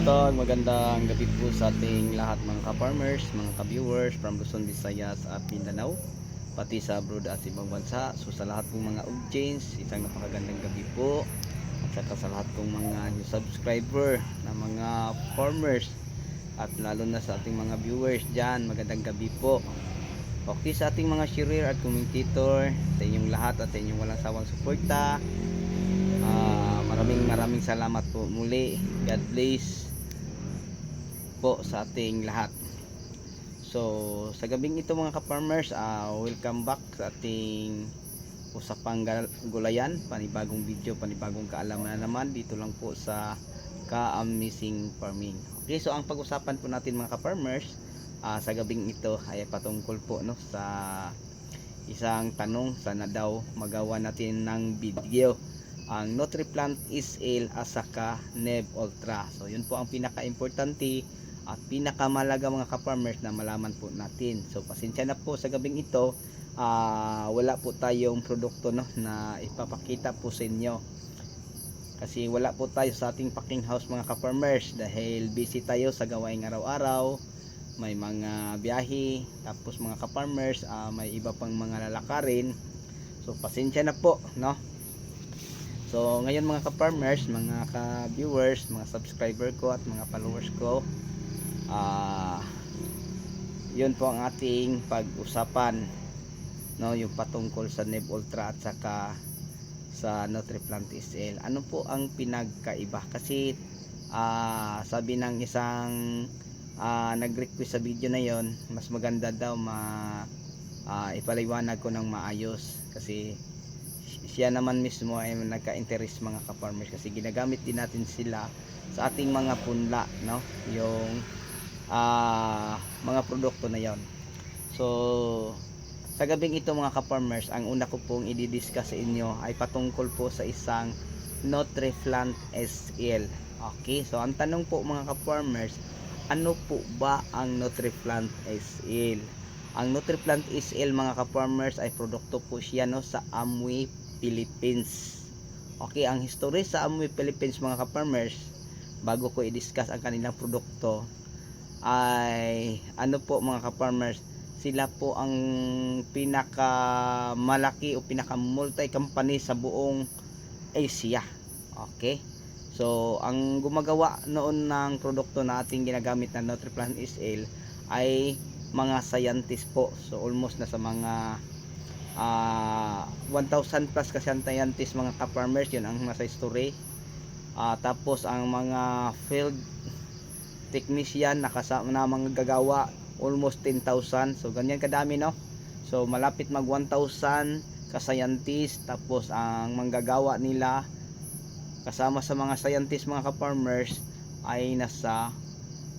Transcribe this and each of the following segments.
Boston, magandang gabi po sa ating lahat mga ka-farmers, mga ka-viewers from Luzon, Visayas at Mindanao, pati sa abroad at ibang bansa. So sa lahat pong mga audience, isang napakagandang gabi po. At saka sa lahat pong mga new subscriber na mga farmers at lalo na sa ating mga viewers dyan, magandang gabi po. Okay, sa ating mga sharer at commentator, sa inyong lahat at sa inyong walang sawang suporta, maraming salamat po muli. God bless po sa ating lahat. So sa gabing ito mga ka-farmers, welcome back sa ating usapang gulayan, panibagong video, panibagong kaalaman na naman dito lang po sa Ka-Amazing Farming. Okay, so ang pag-usapan po natin mga ka-farmers sa gabing ito ay patungkol po sa isang tanong, sana daw magawa natin ng video ang Nutriplant SL at saka Nev Ultra. So yun po ang pinaka-importante at pinakamalaga mga ka-farmers na malaman po natin. So pasensya na po sa gabing ito, wala po tayong produkto na ipapakita po sa inyo. Kasi wala po tayo sa ating packing house mga ka-farmers dahil busy tayo sa gawaing araw-araw. May mga biyahe, tapos mga ka-farmers, may iba pang mga lalakarin. So pasensya na po, no? So ngayon mga ka-farmers, mga ka-viewers, mga subscriber ko at mga followers ko, yun po ang ating pag-usapan, no, yung patungkol sa Nev Ultra at saka sa Nutriplant SL. Ano po ang pinagkaiba? Kasi sabi ng isang nag-request sa video na yon, mas maganda daw ipaliwanag ko ng maayos kasi siya naman mismo ay nagka-interest mga ka-farmers kasi ginagamit din natin sila sa ating mga punla, no, yung mga produkto na yon. So sa gabing ito mga ka-farmers, ang una ko pong i-discuss sa inyo ay patungkol po sa isang Nutriplant SL. Okay, so ang tanong po mga ka-farmers, ano po ba ang Nutriplant SL? Ang Nutriplant SL mga ka-farmers ay produkto po siya sa Amway Philippines. Okay, ang history sa Amway Philippines mga ka-farmers, bago ko i-discuss ang kanilang produkto, ay ano po mga ka-farmers, sila po ang pinakamalaki o pinaka-multi company sa buong Asia. Okay, so ang gumagawa noon ng produkto na ating ginagamit na Nutriplant SL ay mga scientist po. So almost na sa mga 1,000 plus kasi scientist mga ka-farmers, yun ang nasa history. Tapos ang mga field technician na mga gagawa almost 10,000. So ganyan kadami, no? So malapit mag 1,000 ka-scientist. Tapos ang manggagawa nila kasama sa mga scientist mga ka-farmers ay nasa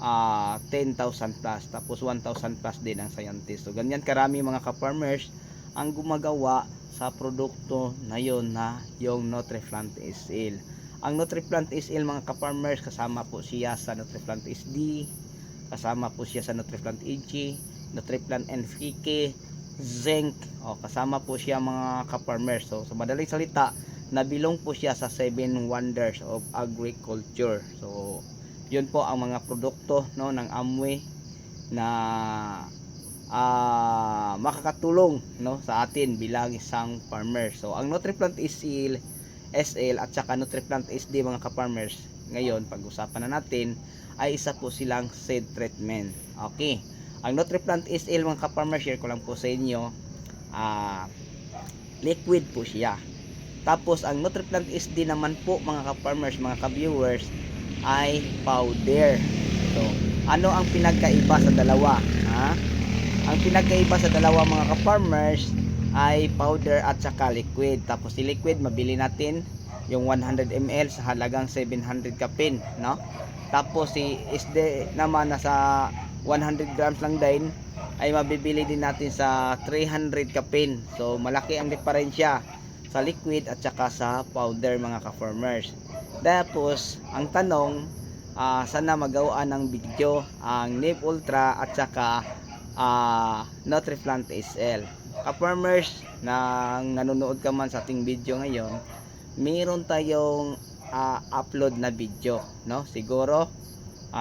10,000 plus, tapos 1,000 plus din ang scientist. So ganyan karami mga ka-farmers ang gumagawa sa produkto na yon na yung Nutriplant SL. Ang Nutriplant SL mga ka-farmers, kasama po siya sa Nutriplant SD, kasama po siya sa Nutriplant EG, Nutriplant NPK, Zinc, kasama po siya mga ka-farmers. So sa madaling salita, nabilong po siya sa 7 wonders of agriculture. So yun po ang mga produkto, no, ng Amway na makakatulong, no, sa atin bilang isang farmer. So ang Nutriplant SL at saka Nutriplant SD mga ka-farmers, ngayon pag-usapan na natin ay isa po silang seed treatment. Okay, ang Nutriplant SL mga ka-farmers, share ko lang po sa inyo, liquid po siya. Tapos ang Nutriplant SD naman po mga ka-farmers, mga ka-viewers, ay powder. So ano ang pinagkaiba sa dalawa? Ang pinagkaiba sa dalawa mga ka-farmers ay powder at saka liquid. Tapos si liquid mabili natin yung 100 ml sa halagang 700 kapin, no? Tapos si SD naman nasa 100 grams lang din, ay mabibili din natin sa 300 kapin. So malaki ang diferensya sa liquid at saka sa powder mga ka-farmers. Tapos ang tanong, sana magawaan ng video ang Nev Ultra at saka Nutriplant SL. Ka-farmers na nanonood ka man sa ating video ngayon, mayroon tayong upload na video, no? Siguro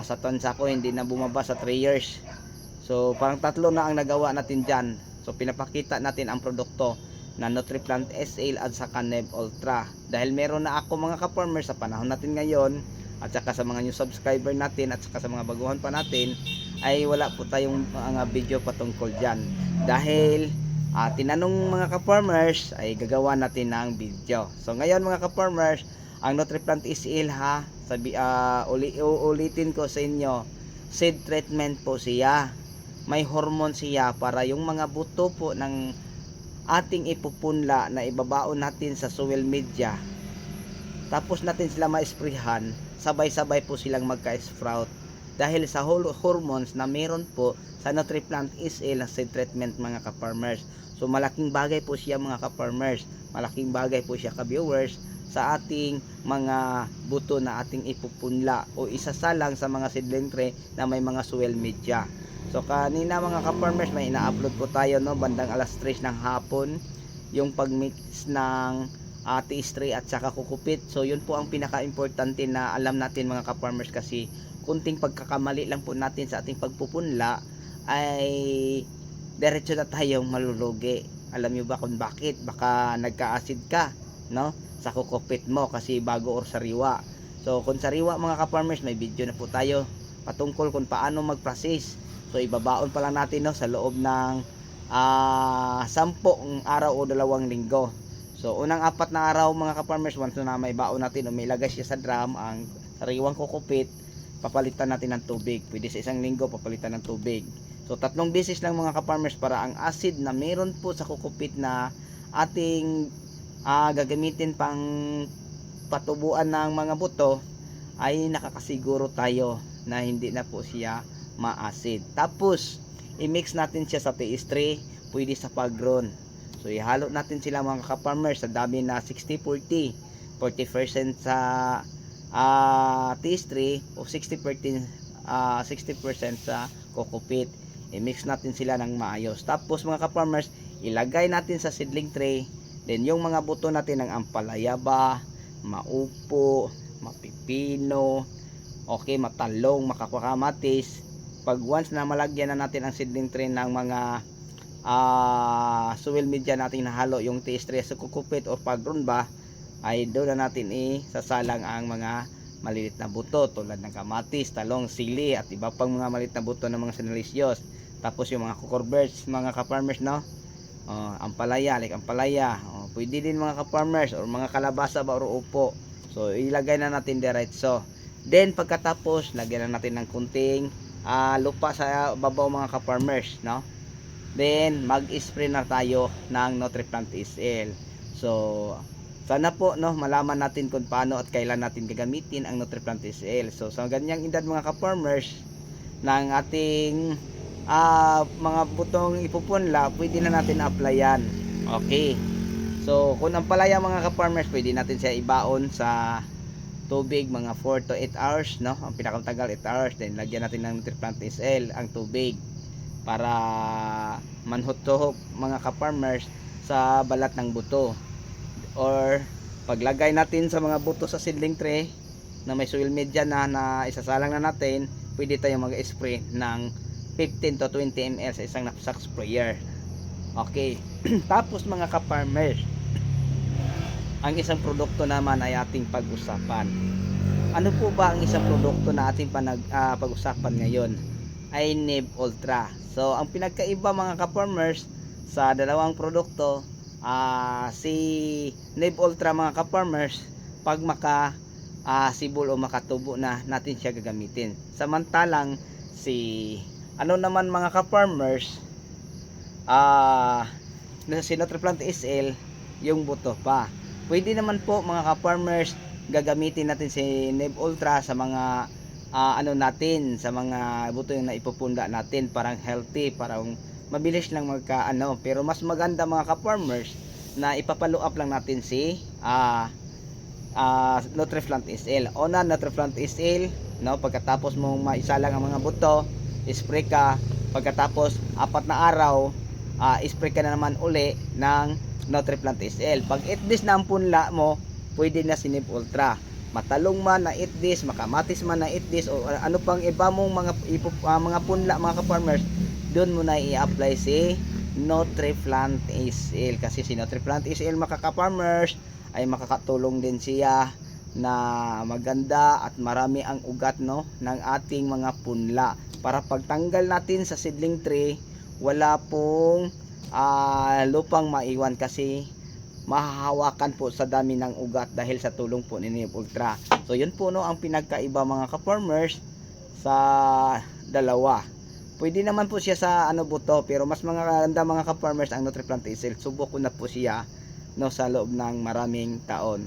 sa tansa ko hindi na bumaba sa 3 years. So parang tatlo na ang nagawa natin dyan. So pinapakita natin ang produkto na Nutriplant SL at saka Neb Ultra. Dahil meron na ako mga ka-farmers sa panahon natin ngayon, at saka sa mga new subscriber natin, at saka sa mga baguhan pa natin, ay wala po tayong mga video patungkol dyan. Dahil tinanong mga ka-farmers, ay gagawa natin ng video. So ngayon mga ka-farmers, ang Nutriplant SL ulitin ko sa inyo, seed treatment po siya. May hormone siya para yung mga buto po ng ating ipupunla na ibabaon natin sa soil media, tapos natin sila ma-sprayhan, sabay-sabay po silang magka-sprout dahil sa hormones na meron po sa Nutriplant SL na seed treatment mga ka-farmers. So malaking bagay po siya mga ka-farmers, malaking bagay po siya ka-viewers sa ating mga buto na ating ipupunla o isasalang sa mga seedling tray na may mga soil media. So kanina mga ka-farmers, may ina-upload po tayo no, bandang alas 3 ng hapon, yung pagmix ng tea tree at saka kukupit. So yun po ang pinaka-importante na alam natin mga ka-farmers, kasi kunting pagkakamali lang po natin sa ating pagpupunla ay diretso na tayong malulugi. Alam nyo ba kung bakit? Baka nagka-acid ka no sa kukupit mo kasi bago or sariwa. So kung sariwa mga ka-farmers, may video na po tayo patungkol kung paano mag-process. So ibabaon pa lang natin no, sa loob ng 10 araw o 2 linggo. So unang 4 na araw mga ka-farmers, once na may baon natin o may lagay siya sa drum ang sariwang kukupit, papalitan natin ng tubig. Pwede sa 1 linggo papalitan ng tubig. So 3 beses lang mga ka-farmers, para ang acid na meron po sa kukupit na ating gagamitin pang patubuan ng mga buto ay nakakasiguro tayo na hindi na po siya ma-acid. Tapos i-mix natin siya sa TS3, pwede sa pagron. So ihalo natin sila mga ka-farmers sa dami na 60-40, 40% sa TS3 o 60% sa kokopit. I-mix natin sila ng maayos. Tapos mga ka-farmers, ilagay natin sa seedling tray. Then yung mga buto natin ng ampalaya ba, maupo, mapipino, okay, matalong, makakamatis. Pag once na malagyan na natin ang seedling tray ng mga soil media natin nahalo, yung TS3 sa kukupit o pagron ba, ay doon na natin sasalang ang mga maliit na buto tulad ng kamatis, talong, sili at iba pang mga maliit na buto ng mga sinalisyos. Tapos yung mga cucurbers mga ka-farmers no, ampalaya, like ampalaya, pwede din mga ka-farmers, or mga kalabasa ba or upo. So ilagay na natin diretso. Then pagkatapos lagyan na natin ng kunting lupa sa babaw mga ka-farmers no. Then mag-spray na tayo ng Nutriplant SL. So sana po no, malaman natin kung paano at kailan natin gagamitin ang Nutriplant SL. So sa ganyang edad mga ka-farmers ng ating mga butong ipupunla, pwede na natin applyan. Okay. So kung ang palaya mga ka-farmers, pwede natin siya ibaon sa tubig mga 4 to 8 hours no, ang pinakamatagal 8 hours. Then lagyan natin ng Nutriplant SL ang tubig para manhot-tuhok mga ka-farmers sa balat ng buto. Or paglagay natin sa mga buto sa seedling tray na may soil media na isasalang na natin, pwede tayong mag-spray ng 15 to 20 ml sa isang knapsack sprayer. Okay. Tapos mga ka-farmers, ang isang produkto naman ay ating pag-usapan. Ano po ba ang isang produkto na ating pag-usapan ngayon? Ay Neb Ultra. So ang pinagkaiba mga ka-farmers sa dalawang produkto, si Neb Ultra mga ka-farmers, pag sibol o makatubo na natin siya gagamitin. Samantalang si naman mga ka-farmers, si Nutriplant SL, yung buto pa. Pwede naman po mga ka-farmers, gagamitin natin si Neb Ultra sa mga natin, sa mga buto yung naipupunda natin, parang healthy, parang mabilis lang pero mas maganda mga ka-farmers na ipapalo up lang natin si Nutriplant SL. Nutriplant SL no, pagkatapos mong maisalang ang mga buto, spray ka. Pagkatapos 4 na araw, spray ka na naman uli ng Nutriplant SL. Pag 8 days na ang punla mo, pwede na si Neb Ultra. matalong man na eat this, makamatis man na eat this, o ano pang iba mong mga punla mga ka-farmers, doon mo na i-apply si Nutriplant SL. Kasi si Nutriplant SL mga ka-farmers ay makakatulong din siya na maganda at marami ang ugat no ng ating mga punla, para pagtanggal natin sa seedling tray wala pong lupang maiwan, kasi mahahawakan po sa dami ng ugat dahil sa tulong po ni Neem Ultra. So yun po no ang pinagkaiba mga ka-farmers sa dalawa. Pwede naman po siya sa buto, pero mas maganda mga ka-farmers ang Nutriplant SL. Subok ko na po siya no sa loob ng maraming taon.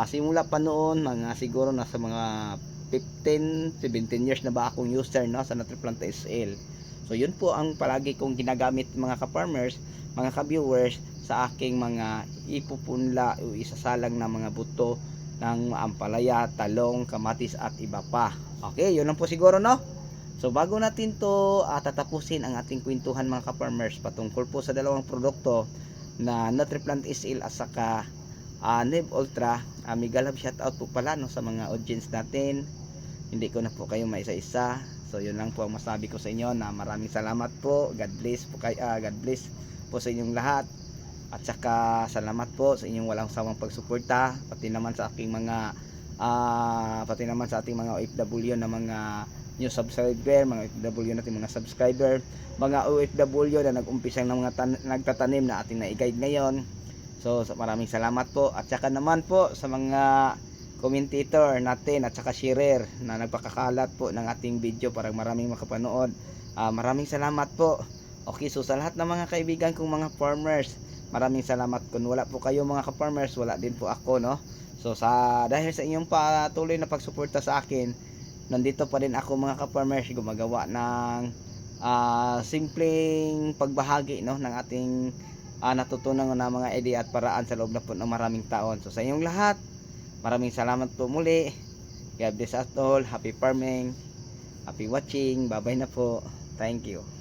Simula pa noon mga siguro nasa mga 15-17 years na ba akong user no sa Nutriplant SL. So yun po ang palagi kong ginagamit mga ka-farmers, mga ka-viewers, sa aking mga ipupunla o isasalang na mga buto ng ampalaya, talong, kamatis at iba pa. Okay, yun lang po siguro no. So bago natin to tatapusin ang ating kwentuhan mga ka-farmers patungkol po sa dalawang produkto na Nutriplant SL at saka Neem Ultra, mega love shoutout po pala no sa mga audience natin. Hindi ko na po kayo maisa-isa. So yun lang po ang masabi ko sa inyo, na maraming salamat po. God bless po God bless po sa inyong lahat. At saka salamat po sa inyong walang sawang pagsuporta, pati naman sa aking mga OFW na mga new subscriber, mga OFW natin mga subscriber, mga OFW na nag-umpisa ng mga nagtatanim na ating na-guide ngayon. So maraming salamat po. At saka naman po sa mga commentator natin at saka sharer na nagpakakalat po ng ating video para maraming makapanood. Maraming salamat po. Okay, so sa lahat ng mga kaibigan kong mga farmers, maraming salamat. Kung wala po kayo mga ka-farmers, wala din po ako no. So dahil sa inyong patuloy na pagsuporta sa akin, nandito pa rin ako mga ka-farmers, gumagawa ng simpleng pagbahagi no ng ating natutunan na mga idea at paraan sa loob na po ng maraming taon. So sa inyong lahat, maraming salamat po muli. God bless us all. Happy farming, happy watching. Bye bye na po. Thank you.